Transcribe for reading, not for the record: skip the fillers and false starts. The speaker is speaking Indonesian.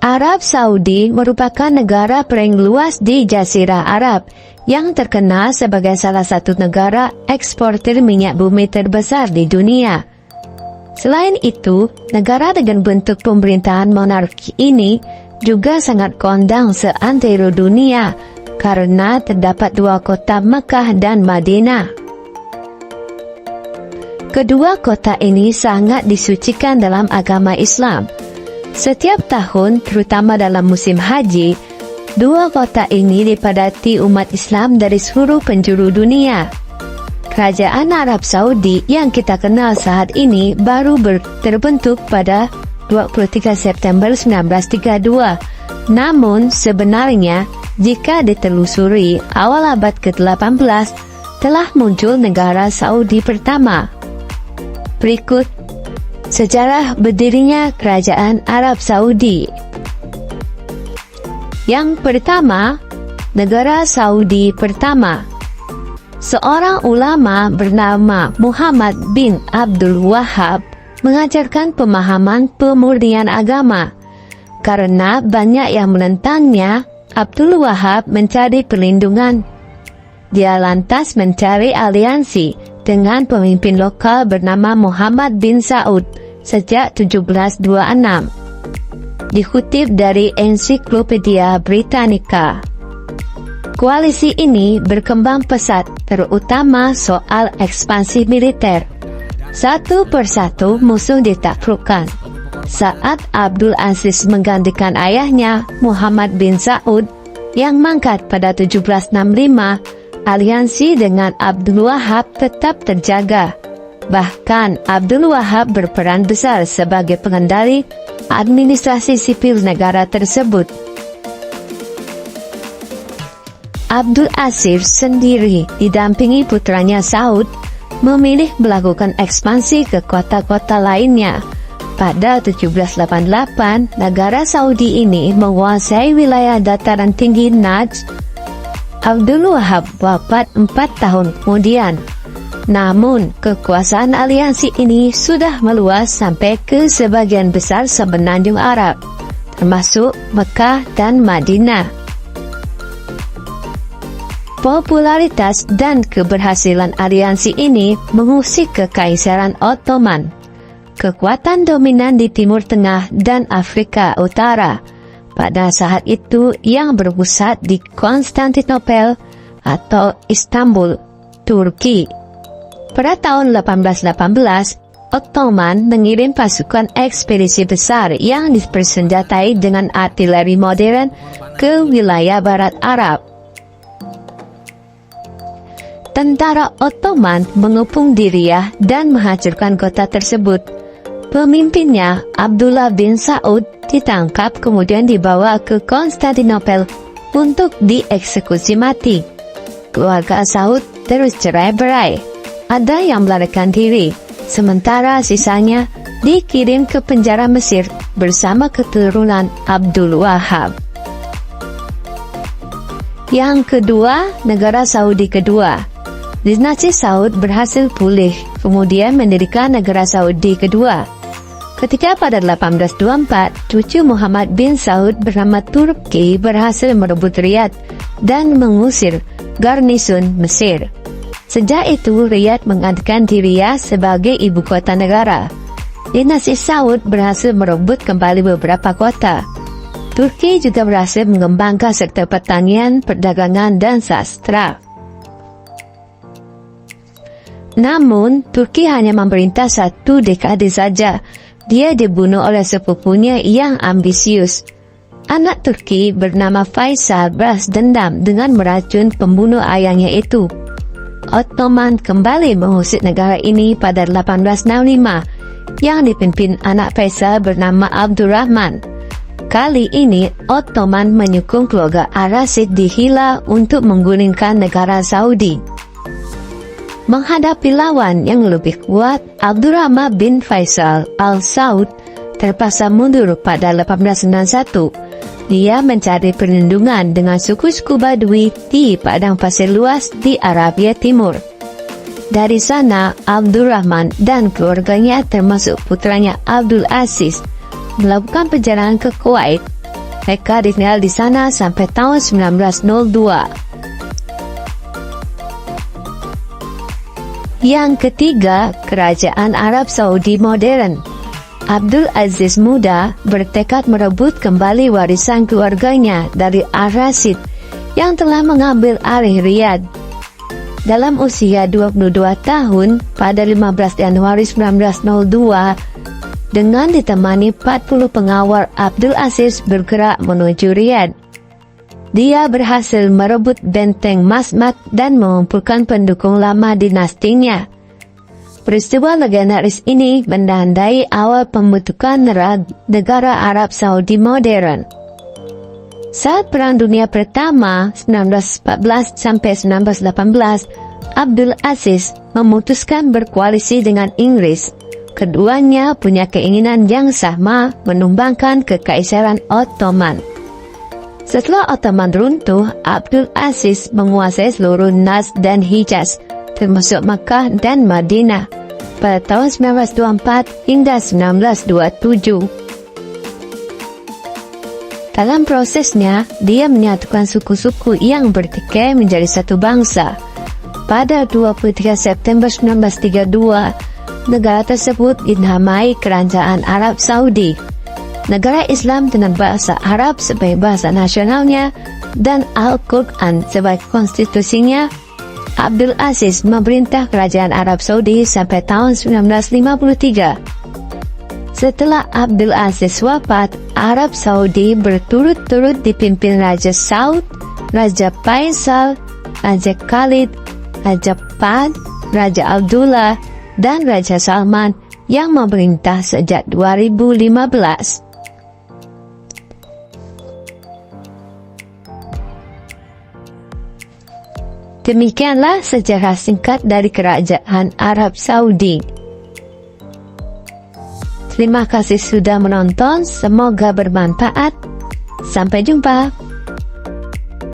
Arab Saudi merupakan negara paling luas di Jazirah Arab yang terkenal sebagai salah satu negara eksportir minyak bumi terbesar di dunia. Selain itu, negara dengan bentuk pemerintahan monarki ini juga sangat kondang seantero dunia karena terdapat dua kota Mekah dan Madinah. Kedua kota ini sangat disucikan dalam agama Islam. Setiap tahun, terutama dalam musim haji, dua kota ini dipadati umat Islam dari seluruh penjuru dunia. Kerajaan Arab Saudi yang kita kenal saat ini baru terbentuk pada 23 September 1932. Namun sebenarnya, jika ditelusuri, awal abad ke-18 telah muncul negara Saudi pertama. Berikut sejarah berdirinya Kerajaan Arab Saudi. Yang pertama, negara Saudi pertama. Seorang ulama bernama Muhammad bin Abdul Wahhab mengajarkan pemahaman pemurnian agama. Karena banyak yang menentangnya, Abdul Wahhab mencari perlindungan. Dia lantas mencari aliansi dengan pemimpin lokal bernama Muhammad bin Saud sejak 1726. Dikutip dari Ensiklopedia Britannica. Koalisi ini berkembang pesat, terutama soal ekspansi militer. Satu persatu musuh ditaklukkan. Saat Abdul Aziz menggantikan ayahnya, Muhammad bin Saud, yang mangkat pada 1765, aliansi dengan Abdul Wahhab tetap terjaga. Bahkan Abdul Wahhab berperan besar sebagai pengendali administrasi sipil negara tersebut. Abdul Aziz sendiri didampingi putranya Saud memilih melakukan ekspansi ke kota-kota lainnya. Pada 1788, negara Saudi ini menguasai wilayah dataran tinggi Najd. Abdul Wahhab wafat 4 tahun kemudian. Namun, kekuasaan aliansi ini sudah meluas sampai ke sebagian besar semenanjung Arab, termasuk Mekah dan Madinah. Popularitas dan keberhasilan aliansi ini mengusik Kekaisaran Ottoman, kekuatan dominan di Timur Tengah dan Afrika Utara, pada saat itu yang berpusat di Konstantinopel atau Istanbul, Turki. Pada tahun 1818, Ottoman mengirim pasukan ekspedisi besar yang dipersenjatai dengan artileri modern ke wilayah barat Arab. Tentara Ottoman mengepung Diriyah dan menghancurkan kota tersebut. Pemimpinnya, Abdullah bin Saud, ditangkap kemudian dibawa ke Konstantinopel untuk dieksekusi mati. Keluarga Saud terus cerai-berai. Ada yang melarikan diri, sementara sisanya dikirim ke penjara Mesir bersama keturunan Abdul Wahhab. Yang kedua, negara Saudi kedua. Dinasti Saud berhasil pulih, kemudian mendirikan negara Saudi kedua. Ketika pada 1824, cucu Muhammad bin Saud bernama Turki berhasil merebut Riyadh dan mengusir garnison Mesir. Sejak itu, Riyadh menggantikan Diriyah sebagai ibu kota negara. Dinasti Saud berhasil merebut kembali beberapa kota. Turki juga berhasil mengembangkan sektor pertanian, perdagangan, dan sastra. Namun, Turki hanya memerintah 1 dekade saja. Dia dibunuh oleh sepupunya yang ambisius. Anak Turki bernama Faisal balas dendam dengan meracun pembunuh ayahnya itu. Ottoman kembali mengusir negara ini pada 1865, yang dipimpin anak Faisal bernama Abdurrahman. Kali ini, Ottoman menyokong keluarga Ar-Rasyid di Hilla untuk menggulingkan negara Saudi. Menghadapi lawan yang lebih kuat, Abdurrahman bin Faisal Al-Saud terpaksa mundur pada 1891. Dia mencari perlindungan dengan suku-suku Badui di padang pasir luas di Arabia Timur. Dari sana, Abdurrahman dan keluarganya termasuk putranya Abdul Aziz melakukan perjalanan ke Kuwait Mereka ditinggal di sana sampai tahun 1902. Yang ketiga, Kerajaan Arab Saudi modern. Abdul Aziz Muda bertekad merebut kembali warisan keluarganya dari Al-Rashid yang telah mengambil alih Riyadh. Dalam usia 22 tahun, pada 15 Januari 1902, dengan ditemani 40 pengawal, Abdul Aziz bergerak menuju Riyadh. Dia berhasil merebut benteng Masmat dan mengumpulkan pendukung lama dinastinya. Peristiwa legendaris ini menandai awal pembentukan negara Arab Saudi modern. Saat Perang Dunia Pertama 1914 sampai 1918, Abdul Aziz memutuskan berkoalisi dengan Inggris. Keduanya punya keinginan yang sama, menumbangkan Kekaisaran Ottoman. Setelah Ottoman runtuh, Abdul Aziz menguasai seluruh Najd dan Hijaz, termasuk Makkah dan Madinah, pada tahun 1924 hingga 1927. Dalam prosesnya, dia menyatukan suku-suku yang bertikai menjadi satu bangsa. Pada 23 September 1932, negara tersebut dinamai Kerajaan Arab Saudi. Negara Islam dengan bahasa Arab sebagai bahasa nasionalnya dan Al-Quran sebagai konstitusinya. Abdul Aziz memerintah Kerajaan Arab Saudi sampai tahun 1953. Setelah Abdul Aziz wafat, Arab Saudi berturut-turut dipimpin Raja Saud, Raja Faisal, Raja Khalid, Raja Fahd, Raja Abdullah, dan Raja Salman yang memerintah sejak 2015. Demikianlah sejarah singkat dari Kerajaan Arab Saudi. Terima kasih sudah menonton, semoga bermanfaat. Sampai jumpa.